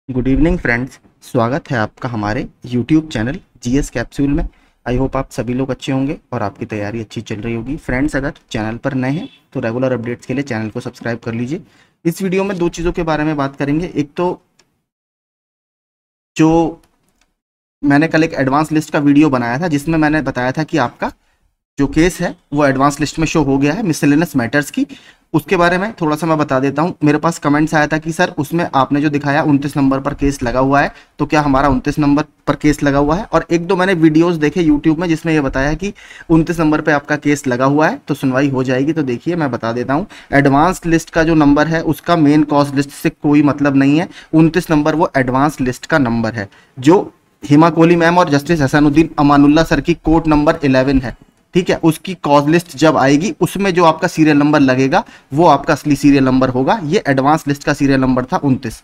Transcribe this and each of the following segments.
Good evening friends. स्वागत है आपका हमारे यूट्यूब चैनल जीएस कैप्सूल में। आई होप आप सभी लोग अच्छे होंगे और आपकी तैयारी अच्छी चल रही होगी। फ्रेंड्स, अगर चैनल पर नए हैं तो रेगुलर अपडेट्स के लिए चैनल को सब्सक्राइब कर लीजिए। इस वीडियो में दो चीज़ों के बारे में बात करेंगे। एक तो जो मैंने कल एक एडवांस लिस्ट का वीडियो बनाया था जिसमें मैंने बताया था कि आपका जो केस है वो एडवांस लिस्ट में शो हो गया है मिसलेनियस मैटर्स की। उसके बारे में थोड़ा सा मैं बता देता हूं। मेरे पास कमेंट्स आया था कि सर उसमें आपने जो दिखाया 29 नंबर पर केस लगा हुआ है, तो क्या हमारा 29 नंबर पर केस लगा हुआ है? और एक दो मैंने वीडियोस देखे यूट्यूब में जिसमें ये बताया कि 29 नंबर पे आपका केस लगा हुआ है तो सुनवाई हो जाएगी। तो देखिए मैं बता देता हूँ, एडवांस लिस्ट का जो नंबर है उसका मेन कॉज लिस्ट से कोई मतलब नहीं है। 29 नंबर वो एडवांस लिस्ट का नंबर है जो हिमा कोहली मैम और जस्टिस हसनुद्दीन अमानुल्लाह सर की कोर्ट नंबर 11 है। ठीक है, उसकी कॉज लिस्ट जब आएगी उसमें जो आपका सीरियल नंबर लगेगा वो आपका असली सीरियल नंबर होगा। ये एडवांस लिस्ट का सीरियल नंबर था 29।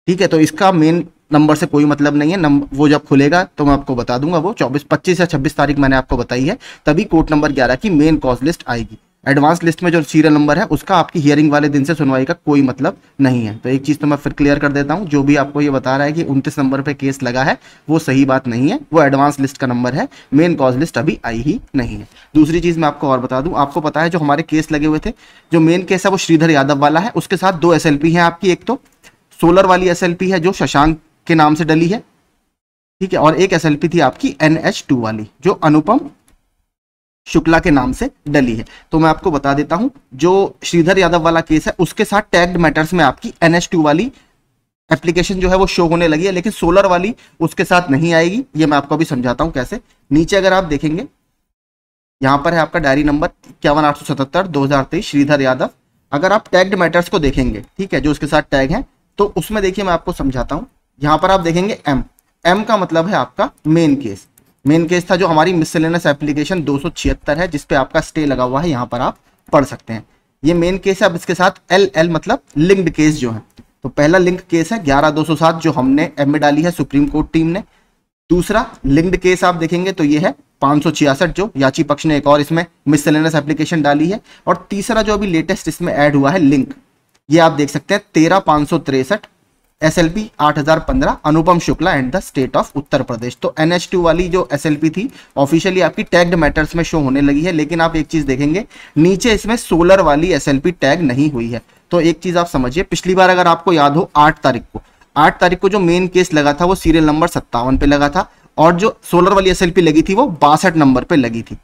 ठीक है, तो इसका मेन नंबर से कोई मतलब नहीं है। नंबर वो जब खुलेगा तो मैं आपको बता दूंगा। वो 25 या 26 तारीख मैंने आपको बताई है, तभी कोर्ट नंबर 11 की मेन कॉज लिस्ट आएगी। एडवांस लिस्ट में जो सीरियल नंबर है उसका आपकी हियरिंग वाले दिन से सुनवाई का कोई मतलब नहीं है। तो एक चीज तो मैं फिर क्लियर कर देता हूं, जो भी आपको ये बता रहा है कि 29 नंबर पे केस लगा है वो सही बात नहीं है। वो एडवांस लिस्ट का नंबर है, मेन कॉज लिस्ट अभी आई ही नहीं है। दूसरी चीज मैं आपको और बता दूं, आपको पता है जो हमारे केस लगे हुए थे, जो मेन केस है वो श्रीधर यादव वाला है। उसके साथ दो एसएलपी है आपकी। एक तो सोलर वाली एसएलपी है जो शशांक के नाम से डली है, ठीक है, और एक एसएलपी थी आपकी NH2 वाली जो अनुपम शुक्ला के नाम से डली है। तो मैं आपको बता देता हूं, जो श्रीधर यादव वाला केस है उसके साथ टैग्ड मैटर्स में आपकी NH2 वाली एप्लीकेशन जो है वो शो होने लगी है, लेकिन सोलर वाली उसके साथ नहीं आएगी। ये मैं आपको अभी समझाता हूं कैसे। नीचे अगर आप देखेंगे, यहां पर है आपका डायरी नंबर 51,877/2023 श्रीधर यादव। अगर आप टैग्ड मैटर्स को देखेंगे, ठीक है, जो उसके साथ टैग है, तो उसमें देखिए मैं आपको समझाता हूं। यहां पर आप देखेंगे एम का मतलब है आपका मेन केस। मेन केस था जो हमारी मिसलेनियस एप्लीकेशन 276 है जिसपे आपका स्टे लगा हुआ है, यहां पर आप पढ़ सकते हैं। ये मेन केस है। अब इसके साथ एल मतलब लिंक्ड केस जो है, तो पहला लिंक केस है 11,207 जो हमने एम में डाली है सुप्रीम कोर्ट टीम ने। दूसरा लिंक्ड केस आप देखेंगे तो ये है 566 जो याची पक्ष ने एक और इसमें मिसलेनियस एप्लीकेशन डाली है। और तीसरा जो अभी लेटेस्ट इसमें ऐड हुआ है लिंक, ये आप देख सकते हैं 13,563 SLP 8,015 Anupam Shukla and the state of Uttar Pradesh. तो NH2 वाली जो SLP थी ऑफिशियली आपकी टैग्ड मैटर्स में शो होने लगी है, लेकिन आप एक चीज देखेंगे नीचे इसमें सोलर वाली SLP टैग नहीं हुई है। तो एक चीज आप समझिए, पिछली बार अगर आपको याद हो 8 तारीख को जो मेन केस लगा था वो सीरियल नंबर 57 पे लगा था और जो सोलर वाली SLP लगी थी वो 62 नंबर पे लगी थी।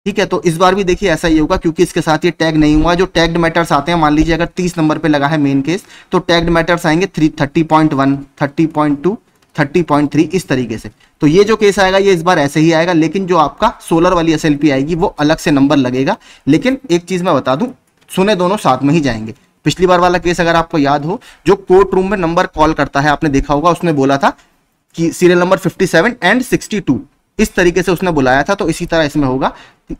ठीक है, तो इस बार भी देखिए ऐसा ही होगा क्योंकि इसके साथ ये टैग नहीं हुआ। जो टैग्ड मैटर्स आते हैं, मान लीजिए अगर 30 नंबर पे लगा है मेन केस, तो टैग्ड मैटर्स आएंगे 30.1, 30.2, 30.3 इस तरीके से। तो ये जो केस आएगा ये इस बार ऐसे ही आएगा, लेकिन जो आपका सोलर वाली SLP आएगी वो अलग से नंबर लगेगा। लेकिन एक चीज मैं बता दूं, सुने दोनों साथ में ही जाएंगे। पिछली बार वाला केस अगर आपको याद हो, जो कोर्ट रूम में नंबर कॉल करता है, आपने देखा होगा, उसने बोला था कि सीरियल नंबर 57 एंड 62 इस तरीके से उसने बुलाया था। तो इसी तरह इसमें होगा,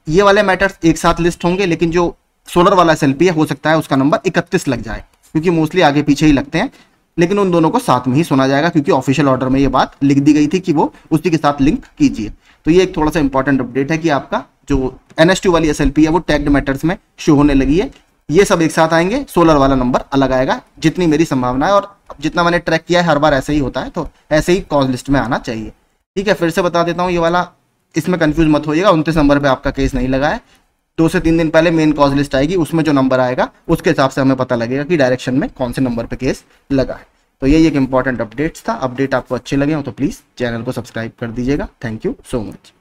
ये वाले मैटर्स एक साथ लिस्ट होंगे, लेकिन जो सोलर वाला SLP है हो सकता है उसका नंबर 31 लग जाए, क्योंकि मोस्टली आगे पीछे ही लगते हैं। लेकिन उन दोनों को साथ में ही सुना जाएगा क्योंकि ऑफिशियल ऑर्डर में ये बात लिख दी गई थी कि वो उसी के साथ लिंक कीजिए। तो ये एक थोड़ा सा इंपॉर्टेंट अपडेट है कि आपका जो NH2 वाली SLP है वो टैग्ड मैटर्स में शो होने लगी है। ये सब एक साथ आएंगे, सोलर वाला नंबर अलग आएगा, जितनी मेरी संभावना है और जितना मैंने ट्रैक किया है हर बार ऐसे ही होता है। तो ऐसे ही कॉज लिस्ट में आना चाहिए। ठीक है, फिर से बता देता हूँ ये वाला, इसमें कंफ्यूज मत होइएगा। 29 नंबर पे आपका केस नहीं लगा है। 2 से 3 दिन पहले मेन कॉज लिस्ट आएगी, उसमें जो नंबर आएगा उसके हिसाब से हमें पता लगेगा कि डायरेक्शन में कौन से नंबर पे केस लगा है। तो यही एक इंपॉर्टेंट अपडेट्स था। अपडेट आपको अच्छे लगे हो तो प्लीज चैनल को सब्सक्राइब कर दीजिएगा। Thank you so much.